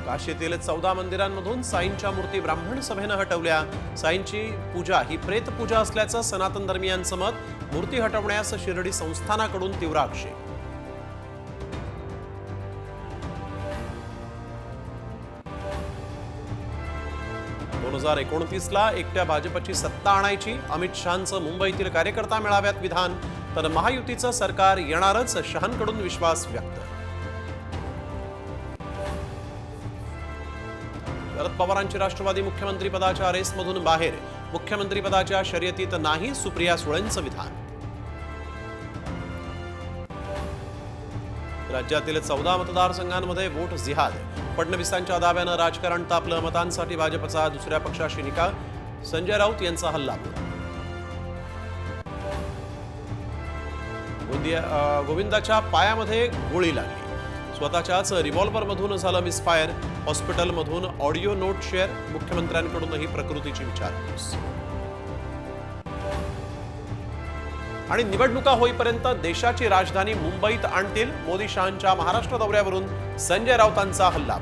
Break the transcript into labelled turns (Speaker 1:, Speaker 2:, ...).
Speaker 1: काशीतील 14 मंदिरांमधून साईंच्या मूर्ती ब्राह्मण सभेने हटवल्या। साईंची पूजा ही प्रेत पूजा असल्याचं सनातन धर्मीयांचं मत। मूर्ती हटवण्यास शिर्डी संस्थानाकडून तीव्र आक्षेप। 2029ला एकट्या भाजपची सत्ता आणायची, अमित शहांचं मुंबईतील कार्यकर्ता मेळाव्यात विधान। तर महायुतीचं सरकार येणारच, शहांकडून विश्वास व्यक्त। शरद पवारांची राष्ट्रवादी मुख्यमंत्री पदाच्या रेसमधून बाहेर, मुख्यमंत्री पदाच्या शर्यतीत नाही, सुप्रिया सुळेंचं विधान। राज्यातील 14 मतदारसंघांमध्ये वोट जिहाद। फडणवीसांच्या दाव्यानं राजकारण तापलं, मतांसाठी भाजपचा दुसऱ्या पक्षाशी निकाल। संजय राऊत यांचा हल्लाबोल। गोविंदाच्या पायामध्ये गोळी लागली, स्वतःच्याच रिव्हॉल्व्हरमधून झालं मिसफायर। हॉस्पिटलमधून ऑडिओ नोट शेअर, मुख्यमंत्र्यांकडूनही प्रकृतीची विचारपूस। आणि निवडणुका होईपर्यंत देशाची राजधानी मुंबईत आणतील, मोदी शहांच्या महाराष्ट्र दौऱ्यावरून संजय राऊतांचा हल्ला।